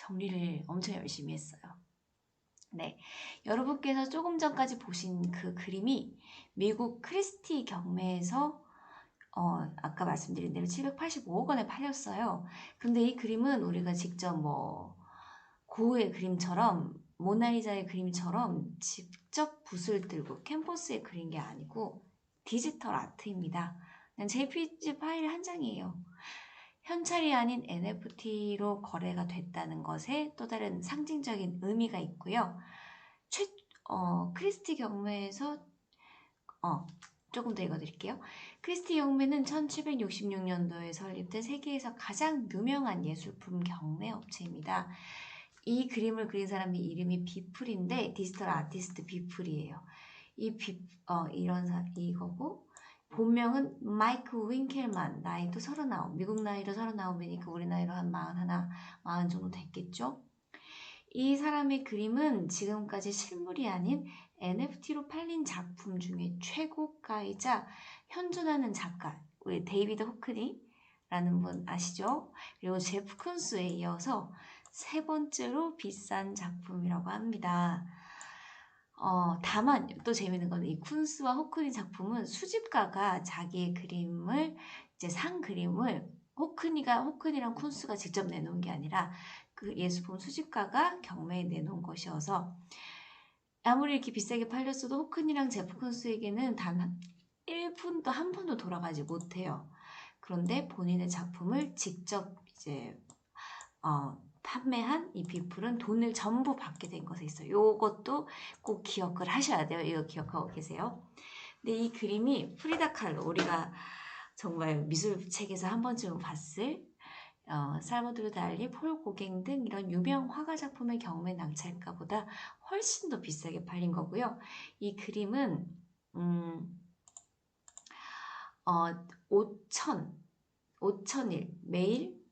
정리를 엄청 열심히 했어요. 네, 여러분께서 조금 전까지 보신 그 그림이 미국 크리스티 경매에서 아까 말씀드린 대로 785억 원에 팔렸어요. 근데 이 그림은 우리가 직접 고흐의 그림처럼 모나리자의 그림처럼 직접 붓을 들고 캔버스에 그린 게 아니고 디지털 아트입니다. 그냥 JPG 파일 한 장이에요. 현찰이 아닌 NFT로 거래가 됐다는 것에 또 다른 상징적인 의미가 있고요. 크리스티 경매에서 조금 더 읽어드릴게요. 크리스티 경매는 1766년도에 설립된 세계에서 가장 유명한 예술품 경매 업체입니다. 이 그림을 그린 사람이 이름이 비플인데 디지털 아티스트 비플이에요. 이거고 본명은 마이크 윙켈만, 나이도 39, 미국 나이로 39이니까 우리 나이로 한 41, 40 정도 됐겠죠? 이 사람의 그림은 지금까지 실물이 아닌 NFT로 팔린 작품 중에 최고가이자 현존하는 작가, 우리 데이비드 호크니라는 분 아시죠? 그리고 제프 쿤스에 이어서 세 번째로 비싼 작품이라고 합니다. 다만 또 재밌는 건 이 쿤스와 호크니 작품은 수집가가 자기의 그림을 이제 산 그림을 호크니랑 쿤스가 직접 내놓은 게 아니라 그 예술품 수집가가 경매에 내놓은 것이어서 아무리 이렇게 비싸게 팔렸어도 호크니랑 제프 쿤스에게는 단 1푼도 한 푼도 돌아가지 못해요. 그런데 본인의 작품을 직접 이제 판매한 이 비플은 돈을 전부 받게 된 것에 있어요. 요것도 꼭 기억을 하셔야 돼요. 이거 기억하고 계세요. 근데 이 그림이 프리다 칼로, 우리가 정말 미술책에서 한 번쯤 봤을 살바도르 달리, 폴 고갱 등 이런 유명 화가 작품의 경매 낙찰가보다 훨씬 더 비싸게 팔린 거고요. 이 그림은 5,000일 매일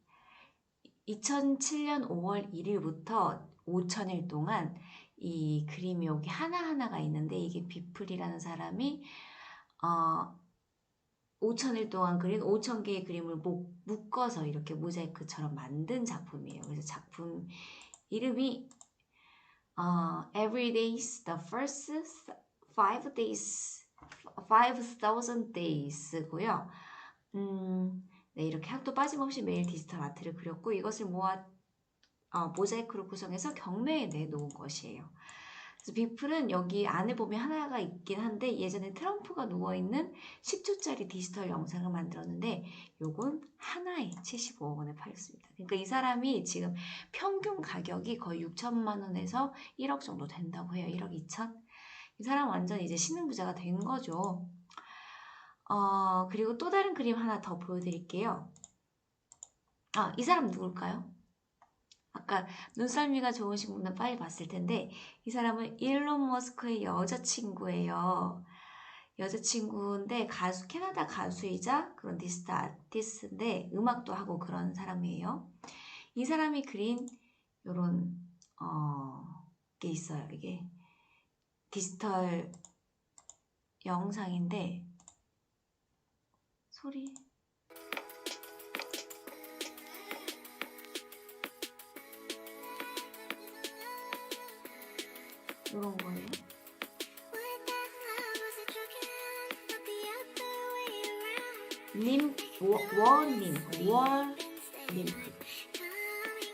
2007년 5월 1일부터 5,000일 동안 이 그림이 여기 하나하나가 있는데 이게 비플이라는 사람이 5,000일 동안 그린 5,000개의 그림을 묶어서 이렇게 모자이크처럼 만든 작품이에요. 그래서 작품 이름이 Every Day's the First 5,000 Days고요. 네, 이렇게 학도 빠짐없이 매일 디지털 아트를 그렸고 이것을 모자이크로 구성해서 경매에 내놓은 것이에요. 그래서 비플은 여기 안에 보면 하나가 있긴 한데 예전에 트럼프가 누워있는 10초짜리 디지털 영상을 만들었는데 요건 하나에 75억 원에 팔렸습니다. 그러니까 이 사람이 지금 평균 가격이 거의 6천만 원에서 1억 정도 된다고 해요. 1억 2천? 이 사람 완전 이제 신흥부자가 된 거죠. 그리고 또 다른 그림 하나 더 보여드릴게요. 이 사람 누굴까요? 아까 눈썰미가 좋으신 분은 빨리 봤을 텐데 이 사람은 일론 머스크의 여자친구예요. 여자친구인데 캐나다 가수이자 그런 디지털 아티스트인데 음악도 하고 그런 사람이에요. 이 사람이 그린 요런 게 있어요. 이게 디지털 영상인데 소리 이런 거예요. ним프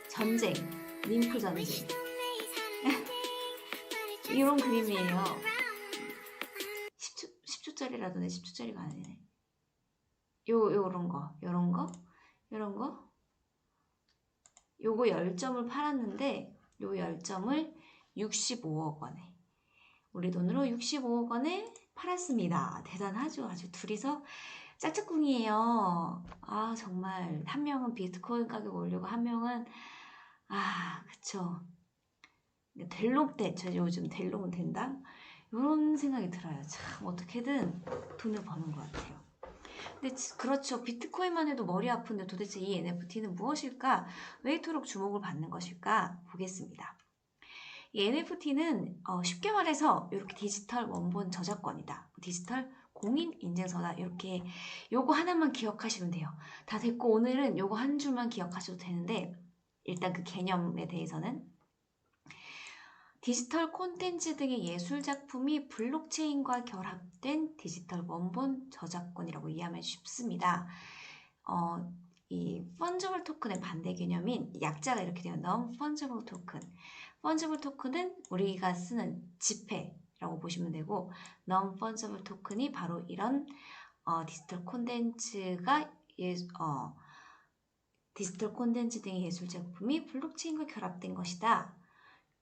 전쟁, ним프 전쟁 이런 그림이에요. 10초짜리라도 내 10초짜리가 아니네. 요런 거 요거 10점을 팔았는데 요 10점을 65억 원에 우리 돈으로 65억 원에 팔았습니다. 대단하죠. 아주 둘이서 짝짝꿍이에요. 정말 한 명은 비트코인 가격 올리고 한 명은 그쵸. 델롱대, 요즘 델롱은 된다? 이런 생각이 들어요. 참 어떻게든 돈을 버는 것 같아요. 근데 그렇죠. 비트코인만 해도 머리 아픈데 도대체 이 NFT는 무엇일까? 왜 이토록 주목을 받는 것일까? 보겠습니다. 이 NFT는 쉽게 말해서 이렇게 디지털 원본 저작권이다. 디지털 공인인증서다. 이렇게 요거 하나만 기억하시면 돼요. 다 됐고 오늘은 요거 한 줄만 기억하셔도 되는데 일단 그 개념에 대해서는 디지털 콘텐츠 등의 예술 작품이 블록체인과 결합된 디지털 원본 저작권이라고 이해하면 쉽습니다. 이 펀저블 토큰의 반대 개념인 약자가 이렇게 돼요. non-fungible token. fungible token은 우리가 쓰는 지폐라고 보시면 되고 non-fungible token이 바로 이런 디지털 콘텐츠가 디지털 콘텐츠 등의 예술 작품이 블록체인과 결합된 것이다.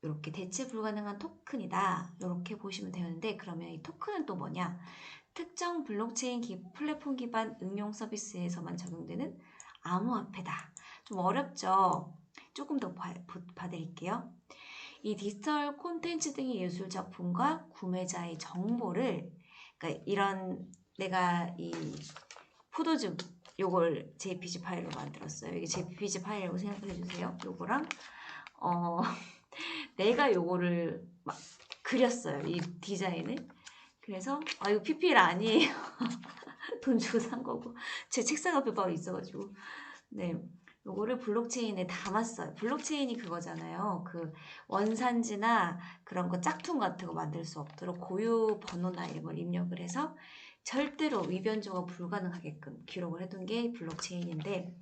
이렇게 대체 불가능한 토큰이다. 이렇게 보시면 되는데 그러면 이 토큰은 또 뭐냐? 특정 블록체인 플랫폼 기반 응용 서비스에서만 적용되는 암호화폐다. 좀 어렵죠? 조금 더 봐드릴게요. 이 디지털 콘텐츠 등의 예술 작품과 구매자의 정보를 그러니까 이런 내가 이 포도즙 요걸 JPG 파일로 만들었어요. 이게 JPG 파일이라고 생각해 주세요. 요거랑 내가 요거를 막 그렸어요. 이 디자인을. 그래서 이거 PPL 아니에요. 돈 주고 산 거고 제 책상 앞에 바로 있어가지고 네 요거를 블록체인에 담았어요. 블록체인이 그거잖아요. 그 원산지나 그런 거 짝퉁 같은 거 만들 수 없도록 고유 번호나 이런 걸 입력을 해서 절대로 위변조가 불가능하게끔 기록을 해둔 게 블록체인인데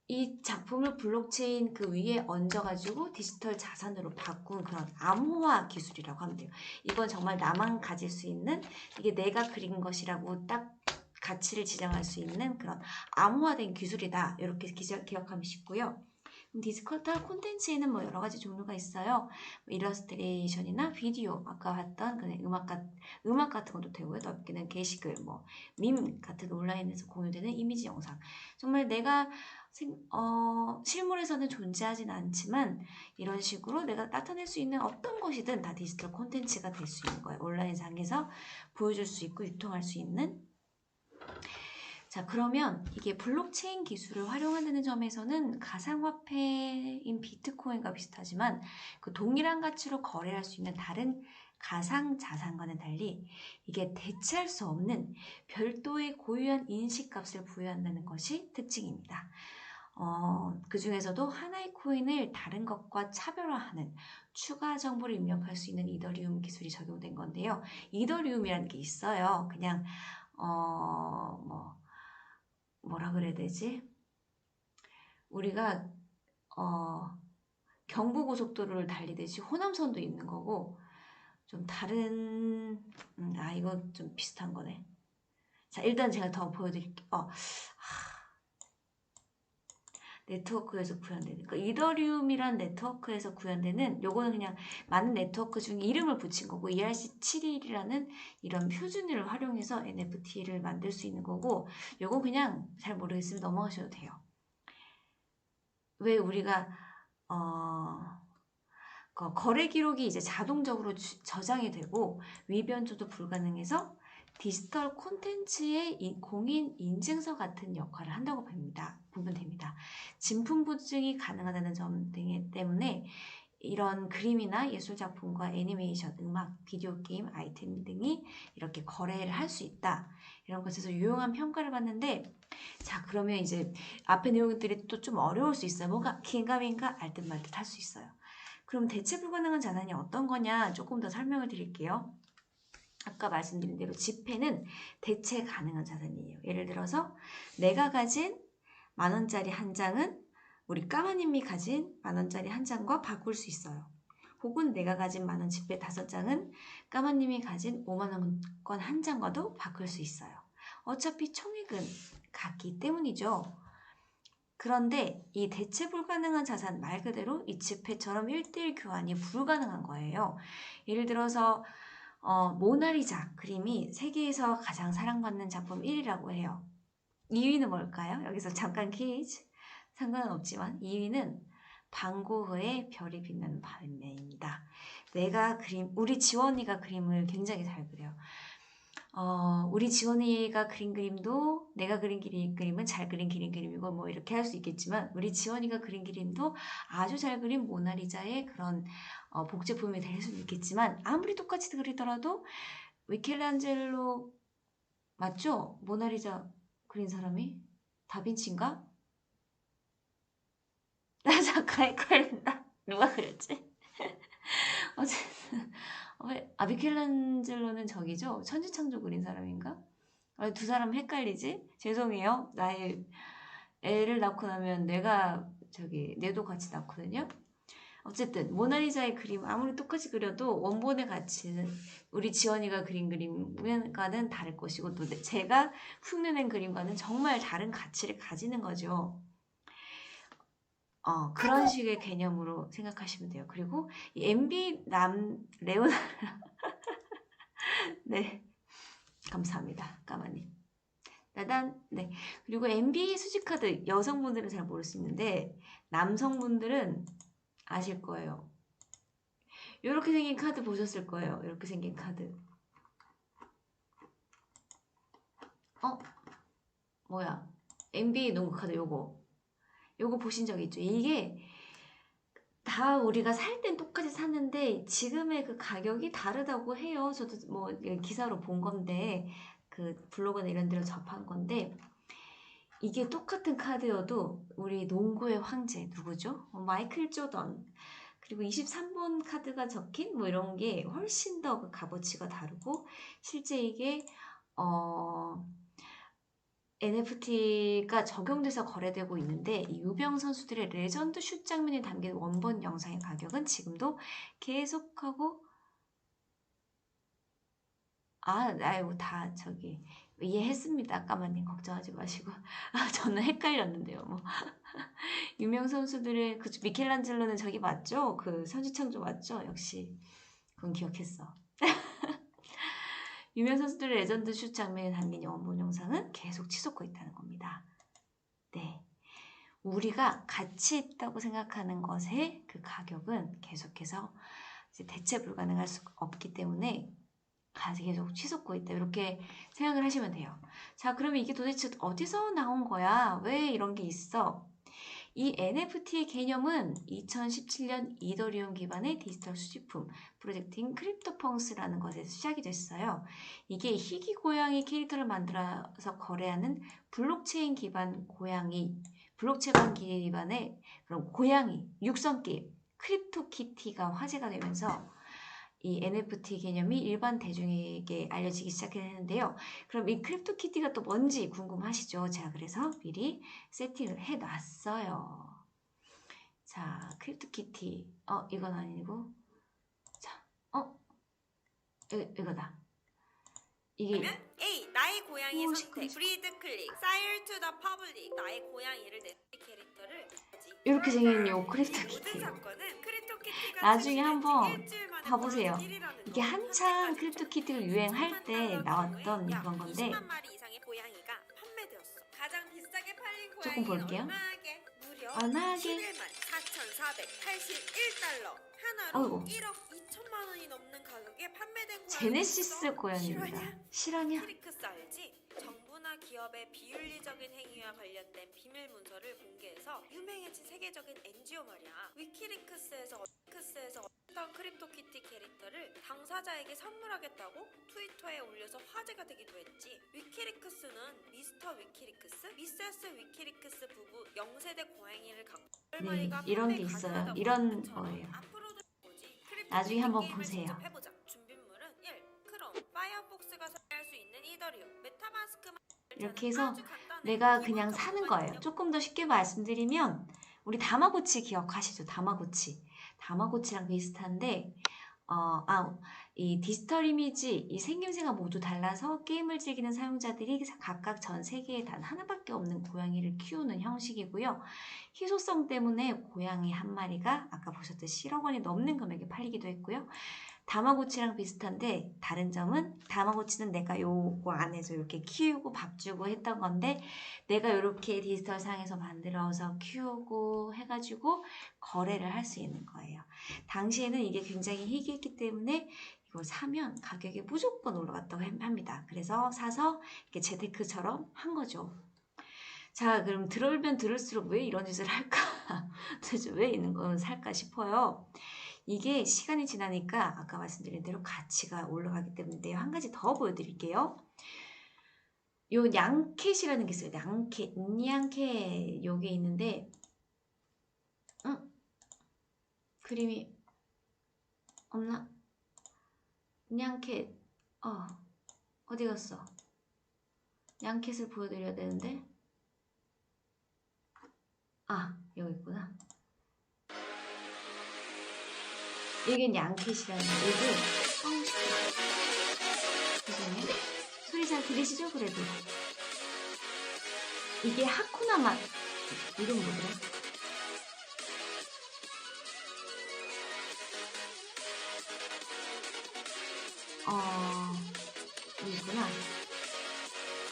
이 작품을 블록체인 그 위에 얹어가지고 디지털 자산으로 바꾼 그런 암호화 기술이라고 하면 돼요. 이건 정말 나만 가질 수 있는 이게 내가 그린 것이라고 딱 가치를 지정할 수 있는 그런 암호화된 기술이다. 이렇게 기억하면 쉽고요. 디지털 콘텐츠에는 뭐 여러 가지 종류가 있어요. 일러스트레이션이나 비디오, 아까 봤던 그냥 음악 같은 것도 되고요. 넓게는 게시글, 밈 같은 온라인에서 공유되는 이미지 영상. 정말 내가 실물에서는 존재하진 않지만 이런 식으로 내가 나타낼 수 있는 어떤 것이든 다 디지털 콘텐츠가 될 수 있는 거예요. 온라인상에서 보여줄 수 있고 유통할 수 있는. 자, 그러면 이게 블록체인 기술을 활용한다는 점에서는 가상화폐인 비트코인과 비슷하지만 그 동일한 가치로 거래할 수 있는 다른 가상자산과는 달리 이게 대체할 수 없는 별도의 고유한 인식값을 부여한다는 것이 특징입니다. 그 중에서도 하나의 코인을 다른 것과 차별화하는 추가 정보를 입력할 수 있는 이더리움 기술이 적용된 건데요. 이더리움이라는 게 있어요. 그냥 뭐라 그래야 되지? 우리가 경부고속도로를 달리듯이 호남선도 있는 거고 좀 다른 이거 좀 비슷한 거네. 자, 일단 제가 더 보여드릴게요. 네트워크에서 구현되는 그러니까 이더리움이란 네트워크에서 구현되는 요거는 그냥 많은 네트워크 중에 이름을 붙인 거고 ERC71이라는 이런 표준을 활용해서 NFT를 만들 수 있는 거고 요거 그냥 잘 모르겠으면 넘어가셔도 돼요. 왜 우리가 거래 기록이 이제 자동적으로 저장이 되고 위변조도 불가능해서 디지털 콘텐츠의 공인 인증서 같은 역할을 한다고 보면 됩니다. 진품 보증이 가능하다는 점 때문에 이런 그림이나 예술 작품과 애니메이션, 음악, 비디오 게임, 아이템 등이 이렇게 거래를 할 수 있다. 이런 것에서 유용한 평가를 받는데 자, 그러면 이제 앞에 내용들이 또 좀 어려울 수 있어요. 뭔가 긴가민가 알듯 말듯 할 수 있어요. 그럼 대체 불가능한 자산이 어떤 거냐 조금 더 설명을 드릴게요. 아까 말씀드린 대로 지폐는 대체 가능한 자산이에요. 예를 들어서 내가 가진 10,000원짜리 한 장은 우리 까마님이 가진 10,000원짜리 한 장과 바꿀 수 있어요. 혹은 내가 가진 10,000원 지폐 5장은 까마님이 가진 50,000원권 한 장과도 바꿀 수 있어요. 어차피 총액은 같기 때문이죠. 그런데 이 대체 불가능한 자산 말 그대로 이 지폐처럼 1:1 교환이 불가능한 거예요. 예를 들어서 모나리자 그림이 세계에서 가장 사랑받는 작품 1위라고 해요. 2위는 뭘까요? 여기서 잠깐 퀴즈. 상관은 없지만 2위는 반고흐의 별이 빛나는 밤입니다. 우리 지원이가 그림을 굉장히 잘 그려요. 우리 지원이가 그린 그림도 내가 그린 그림은 잘 그린 그림이고 뭐 이렇게 할 수 있겠지만 우리 지원이가 그린 그림도 아주 잘 그린 모나리자의 그런 복제품이 될 수는 있겠지만 아무리 똑같이 그리더라도 미켈란젤로 맞죠? 모나리자 그린 사람이 다빈치인가? 잠깐 헷갈린다. 누가 그랬지? 어쨌든 미켈란젤로는 저기죠? 천지창조 그린 사람인가? 두 사람 헷갈리지? 죄송해요. 나의 애를 낳고 나면 뇌도 같이 낳거든요. 어쨌든 모나리자의 그림 아무리 똑같이 그려도 원본의 가치는 우리 지원이가 그린 그림과는 다를 것이고 또 제가 흉내낸 그림과는 정말 다른 가치를 가지는 거죠. 그런 식의 개념으로 생각하시면 돼요. 그리고 이 MB 레오나 네, 감사합니다. 까마님. 네. 그리고 MB 수집카드 여성분들은 잘 모를 수 있는데 남성분들은 아실 거예요. 이렇게 생긴 카드 보셨을 거예요. 이렇게 생긴 카드. 뭐야? MB 농구 카드 요거 보신 적 있죠? 이게 다 우리가 살 땐 똑같이 샀는데 지금의 그 가격이 다르다고 해요. 저도 뭐 기사로 본 건데 그 블로그나 이런 데로 접한 건데 이게 똑같은 카드여도 우리 농구의 황제 누구죠? 마이클 조던 그리고 23번 카드가 적힌 뭐 이런 게 훨씬 더 그 값어치가 다르고 실제 이게 NFT가 적용돼서 거래되고 있는데 이 유명 선수들의 레전드 슛 장면이 담긴 원본 영상의 가격은 지금도 계속하고 다 이해했습니다. 까마님 걱정하지 마시고 저는 헷갈렸는데요. 뭐 유명 선수들의 미켈란젤로는 저기 맞죠? 그 천지창조 맞죠? 역시 그건 기억했어. 유명 선수들의 레전드 슛 장면이 담긴 원본 영상은 계속 치솟고 있다는 겁니다. 네, 우리가 가치 있다고 생각하는 것의 그 가격은 계속해서 이제 대체 불가능할 수 없기 때문에 계속 치솟고 있다 이렇게 생각을 하시면 돼요. 자, 그러면 이게 도대체 어디서 나온 거야? 왜 이런 게 있어? 이 NFT의 개념은 2017년 이더리움 기반의 디지털 수집품 프로젝트인 크립토펑스라는 것에서 시작이 됐어요. 이게 희귀 고양이 캐릭터를 만들어서 거래하는 블록체인 기반의 그런 고양이 육성 게임 크립토키티가 화제가 되면서 이 NFT 개념이 일반 대중에게 알려지기 시작했는데요. 그럼 이 크립토키티가 또 뭔지 궁금하시죠? 제가 그래서 미리 세팅을 해놨어요. 자, 크립토키티. 이건 아니고. 자, 이거다. 이게 A. 나의 고양이 선택 브리드 클릭 사일 투 더 퍼블릭 나의 고양이를 내 캐릭터를 이렇게 생긴 요 크립토키티. 나중에 한번 봐보세요. 이게 한창 크립토키티가 유행할 때 나왔던 그런 건데 조금 볼게요. 얼마게? 4,481달러 하나로 1억 2천만 원이 넘는 가격에 판매된 제네시스 고양이입니다. 실화냐? 크리크스 알지? 정부나 기업의 비윤리적인 행위와 관련된 비밀 문서를 공개해서 유명해진 세계적인 NGO 말이야. 위키리크스에서 어떤 크립토키티 캐릭터를 당사자에게 선물하겠다고 트위터에 올려서 화제가 되기도 했지. 위키리크스는 미스터 위키리크스, 미세스 위키리크스 부부 0세대 고양이를 갖고 네, 이런 게 있어요. 이런 거예요. 나중에 한번 보세요. 준비물은 1. 크롬, 파이어폭스가 사용할 수 있는 이더리움, 메타마스크 이렇게 해서 내가 그냥 사는 거예요. 조금 더 쉽게 말씀드리면 우리 다마고치 기억하시죠? 다마고치랑 비슷한데 이 디지털 이미지, 이 생김새가 모두 달라서 게임을 즐기는 사용자들이 각각 전 세계에 단 하나밖에 없는 고양이를 키우는 형식이고요. 희소성 때문에 고양이 한 마리가 아까 보셨듯이 1억 원이 넘는 금액에 팔리기도 했고요. 다마고치랑 비슷한데 다른 점은 다마고치는 내가 요거 안에서 이렇게 키우고 밥 주고 했던 건데 내가 이렇게 디지털 상에서 만들어서 키우고 해가지고 거래를 할 수 있는 거예요. 당시에는 이게 굉장히 희귀했기 때문에 이걸 사면 가격이 무조건 올라갔다고 합니다. 그래서 사서 이렇게 재테크처럼 한 거죠. 자, 그럼 들으면 들을수록 왜 이런 짓을 할까? 도대체 왜 이런 걸 살까 싶어요. 이게 시간이 지나니까 아까 말씀드린 대로 가치가 올라가기 때문인데요. 한 가지 더 보여드릴게요. 요 냥캣이라는 게 있어요. 냥캣 요게 있는데 그림이 없나? 냥캣 어디 갔어? 냥캣을 보여드려야 되는데 여기 있구나. 이게 냥캣이라는 거. 이게 죄송해요. 소리 잘 들리시죠? 그래도 이게 하쿠나 맛 이름 뭐더라? 여기 있구나.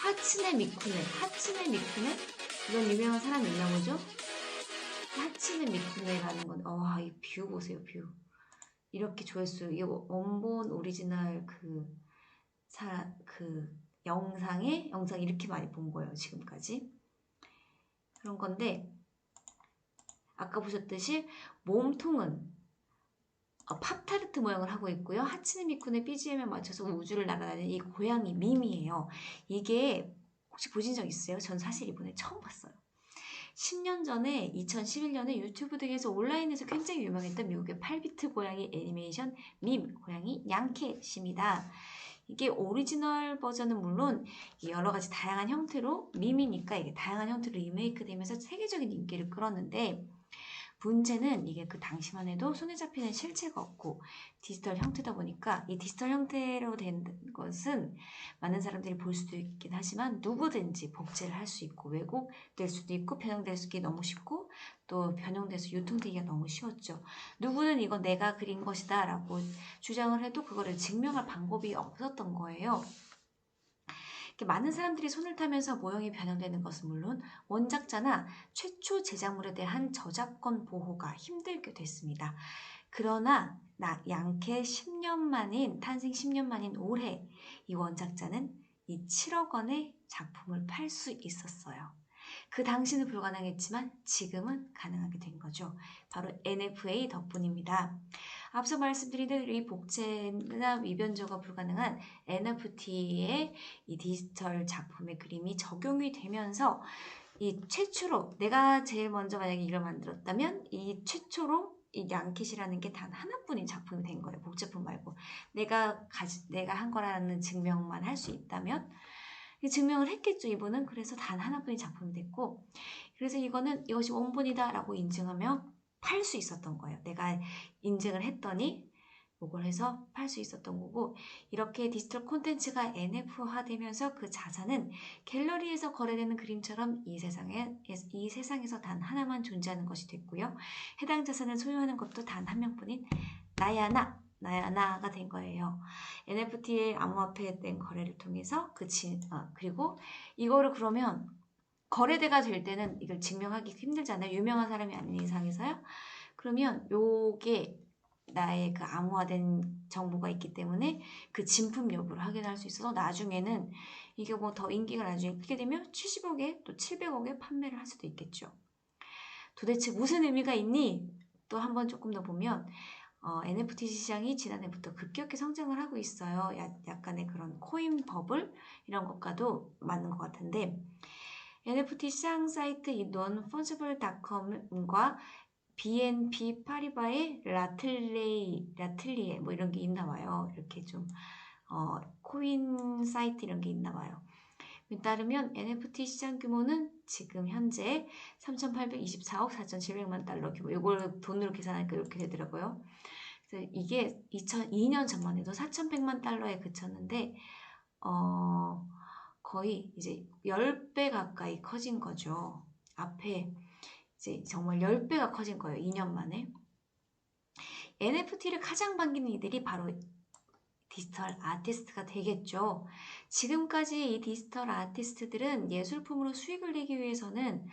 하츠네 미쿠네 이건 유명한 사람이 있나 보죠? 하츠네 미쿠네라는 건 이 뷰 보세요. 뷰 이렇게 조회수 이거 원본 오리지널 영상 이렇게 많이 본 거예요 지금까지. 그런 건데 아까 보셨듯이 몸통은 팝타르트 모양을 하고 있고요. 하츠네 미쿠네 BGM에 맞춰서 우주를 날아다니는 이 고양이 밈이에요. 이게 혹시 보신 적 있어요? 전 사실 이번에 처음 봤어요. 10년 전에 2011년에 유튜브 등에서 온라인에서 굉장히 유명했던 미국의 8비트 고양이 애니메이션 밈 고양이 냥캣입니다. 이게 오리지널 버전은 물론 여러 가지 다양한 형태로 밈이니까 이게 다양한 형태로 리메이크 되면서 세계적인 인기를 끌었는데 문제는 이게 그 당시만 해도 손에 잡히는 실체가 없고 디지털 형태다 보니까 이 디지털 형태로 된 것은 많은 사람들이 볼 수도 있긴 하지만 누구든지 복제를 할 수 있고 왜곡될 수도 있고 변형될 수 있기 너무 쉽고 또 변형돼서 유통되기가 너무 쉬웠죠. 누구는 이건 내가 그린 것이다 라고 주장을 해도 그거를 증명할 방법이 없었던 거예요. 많은 사람들이 손을 타면서 모형이 변형되는 것은 물론 원작자나 최초 제작물에 대한 저작권 보호가 힘들게 됐습니다. 그러나 양캐 탄생 10년 만인 올해 이 원작자는 이 7억 원의 작품을 팔 수 있었어요. 그 당시는 불가능했지만 지금은 가능하게 된 거죠. 바로 NFA 덕분입니다. 앞서 말씀드린 대로 이 복제나 미변조가 불가능한 NFT의 이 디지털 작품의 그림이 적용이 되면서 이 최초로 내가 제일 먼저 만약에 이걸 만들었다면 이 최초로 이 냥캣이라는 게 단 하나뿐인 작품이 된 거예요. 복제품 말고 내가 한 거라는 증명만 할 수 있다면 증명을 했겠죠. 이분은. 그래서 단 하나뿐인 작품이 됐고 그래서 이것이 원본이다 라고 인증하며 팔 수 있었던 거예요. 내가 인증을 했더니 이걸 해서 팔 수 있었던 거고 이렇게 디지털 콘텐츠가 NF화되면서 그 자산은 갤러리에서 거래되는 그림처럼 이 세상에서 단 하나만 존재하는 것이 됐고요. 해당 자산을 소유하는 것도 단 한 명뿐인 나야나가 된 거예요. NFT의 암호화폐된 거래를 통해서 그리고 이거를 그러면 거래대가 될 때는 이걸 증명하기 힘들잖아요. 유명한 사람이 아닌 이상에서요. 그러면 요게 나의 그 암호화된 정보가 있기 때문에 그 진품 여부를 확인할 수 있어서 나중에는 이게 뭐 더 인기가 나중에 크게 되면 70억에 또 700억에 판매를 할 수도 있겠죠. 도대체 무슨 의미가 있니? 또 한번 조금 더 보면 NFT 시장이 지난해부터 급격히 성장을 하고 있어요. 약간의 그런 코인 버블 이런 것과도 맞는 것 같은데 NFT 시장 사이트 이 nonfungible.com과 BNP 파리바의 라틀리에 뭐 이런 게 있나 봐요. 이렇게 좀 코인 사이트 이런 게 있나 봐요. 따르면 NFT 시장 규모는 지금 현재 3,824억 4,700만 달러 규모. 이걸 돈으로 계산하니까 이렇게 되더라고요. 그래서 이게 2002년 전만 해도 4,100만 달러에 그쳤는데 거의 이제 10배 가까이 커진 거죠. 앞에 이제 정말 10배가 커진 거예요. 2년 만에. NFT를 가장 반기는 이들이 바로 디지털 아티스트가 되겠죠. 지금까지 이 디지털 아티스트들은 예술품으로 수익을 내기 위해서는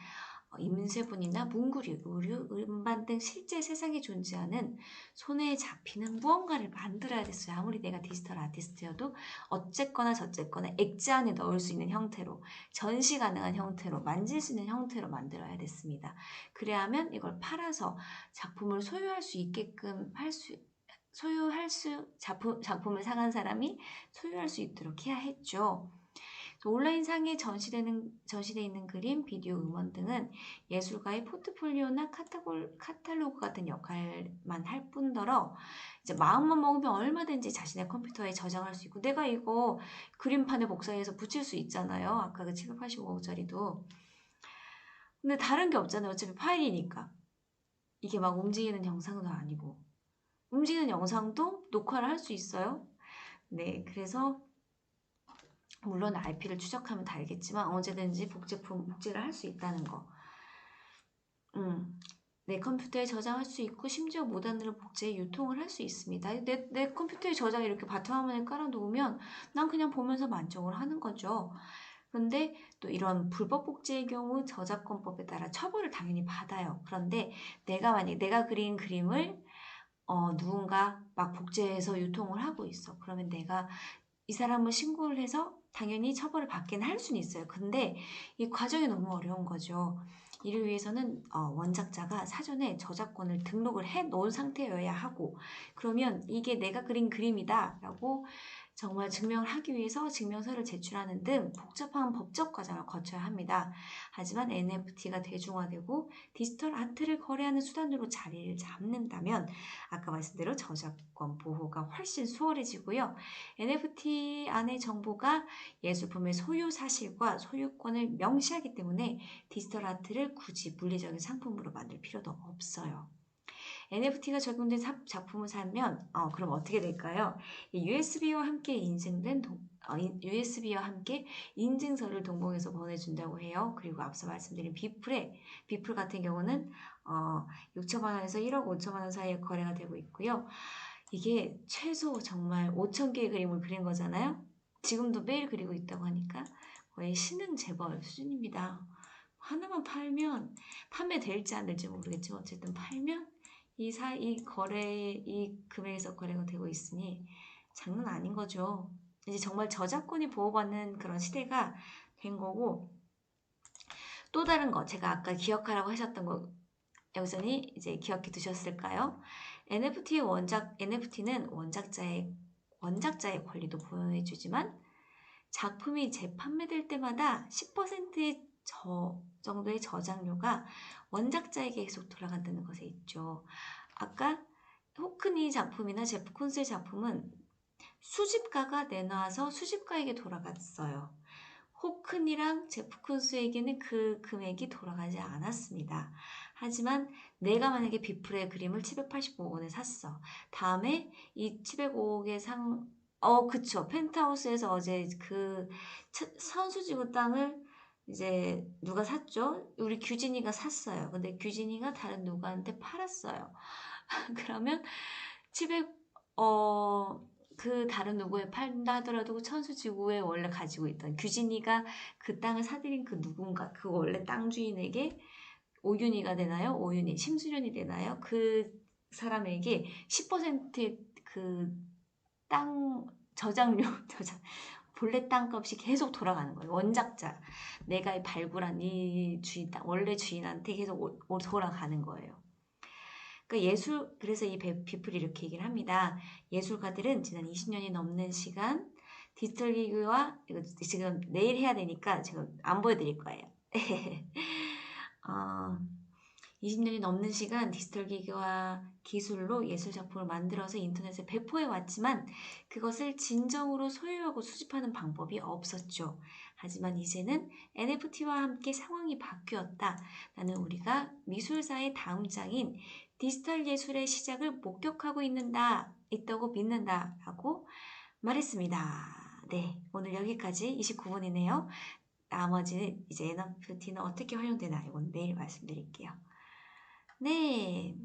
임쇄분이나 문구류, 의류, 음반 등 실제 세상에 존재하는 손에 잡히는 무언가를 만들어야 됐어요. 아무리 내가 디지털 아티스트여도 어쨌거나 저쨌거나 액자 안에 넣을 수 있는 형태로, 전시 가능한 형태로, 만질 수 있는 형태로 만들어야 됐습니다. 그래야 하면 이걸 팔아서 작품을 소유할 수 있게끔 작품을 사간 사람이 소유할 수 있도록 해야 했죠. 온라인상에 전시되어 있는 그림, 비디오, 음원 등은 예술가의 포트폴리오나 카탈로그 같은 역할만 할 뿐더러 이제 마음만 먹으면 얼마든지 자신의 컴퓨터에 저장할 수 있고 내가 이거 그림판에 복사해서 붙일 수 있잖아요. 아까 그 785짜리도. 근데 다른 게 없잖아요. 어차피 파일이니까. 이게 막 움직이는 영상도 아니고 움직이는 영상도 녹화를 할 수 있어요. 네, 그래서 물론 IP를 추적하면 다 알겠지만 언제든지 복제를 할 수 있다는 거. 내 컴퓨터에 저장할 수 있고 심지어 모단으로 복제해 유통을 할 수 있습니다. 내 컴퓨터에 저장해 이렇게 바탕화면에 깔아놓으면 난 그냥 보면서 만족을 하는 거죠. 그런데 또 이런 불법 복제의 경우 저작권법에 따라 처벌을 당연히 받아요. 그런데 내가 그린 그림을 누군가 막 복제해서 유통을 하고 있어. 그러면 내가 이 사람을 신고를 해서 당연히 처벌을 받긴 할 수는 있어요. 근데 이 과정이 너무 어려운 거죠. 이를 위해서는 원작자가 사전에 저작권을 등록을 해 놓은 상태여야 하고 그러면 이게 내가 그린 그림이다 라고 정말 증명을 하기 위해서 증명서를 제출하는 등 복잡한 법적 과정을 거쳐야 합니다. 하지만 NFT가 대중화되고 디지털 아트를 거래하는 수단으로 자리를 잡는다면 아까 말씀대로 저작권 보호가 훨씬 수월해지고요. NFT 안의 정보가 예술품의 소유 사실과 소유권을 명시하기 때문에 디지털 아트를 굳이 물리적인 상품으로 만들 필요도 없어요. NFT가 적용된 작품을 사면 그럼 어떻게 될까요? USB와 함께 인증서를 동봉해서 보내준다고 해요. 그리고 앞서 말씀드린 비플 같은 경우는 6천만 원에서 1억 5천만 원 사이에 거래가 되고 있고요. 이게 최소 정말 5천 개의 그림을 그린 거잖아요. 지금도 매일 그리고 있다고 하니까 거의 신흥 재벌 수준입니다. 하나만 팔면 판매될지 안 될지 모르겠지만 어쨌든 팔면 이 금액에서 거래가 되고 있으니 장난 아닌 거죠. 이제 정말 저작권이 보호받는 그런 시대가 된 거고 또 다른 거 제가 아까 기억하라고 하셨던 거 여기서는 이제 기억해 두셨을까요? NFT는 원작자의 권리도 보호해주지만 작품이 재판매될 때마다 10%의 정도의 저작료가 원작자에게 계속 돌아간다는 것에 있죠. 아까 호크니 작품이나 제프 콘스의 작품은 수집가가 내놔서 수집가에게 돌아갔어요. 호크니랑 제프 콘스에게는 그 금액이 돌아가지 않았습니다. 하지만 내가 만약에 비플의 그림을 785원에 샀어. 다음에 이 705억의 그쵸. 펜트하우스에서 어제 그 선수지구 땅을 이제 누가 샀죠? 우리 규진이가 샀어요. 근데 규진이가 다른 누구한테 팔았어요. 그러면 700, 그 다른 누구에 팔다 하더라도 천수지구에 원래 가지고 있던 규진이가 그 땅을 사들인 그 누군가, 그 원래 땅 주인에게 오윤이가 되나요? 심수련이 되나요? 그 사람에게 10%의 그 땅 저장료, 본래 땅값이 계속 돌아가는 거예요. 원작자, 내가 발굴한 이 원래 주인한테 계속 돌아가는 거예요. 그래서 이 비플이 이렇게 얘기를 합니다. 예술가들은 지난 20년이 넘는 시간 디지털 기기와 이거 지금 내일 해야 되니까 지금 안 보여드릴 거예요. 20년이 넘는 시간 디지털 기기와 기술로 예술 작품을 만들어서 인터넷에 배포해 왔지만 그것을 진정으로 소유하고 수집하는 방법이 없었죠. 하지만 이제는 NFT와 함께 상황이 바뀌었다. 나는 우리가 미술사의 다음 장인 디지털 예술의 시작을 목격하고 있다고 믿는다 라고 말했습니다. 네, 오늘 여기까지 29분이네요. 나머지는 이제 NFT는 어떻게 활용되나 이건 내일 말씀드릴게요. 네.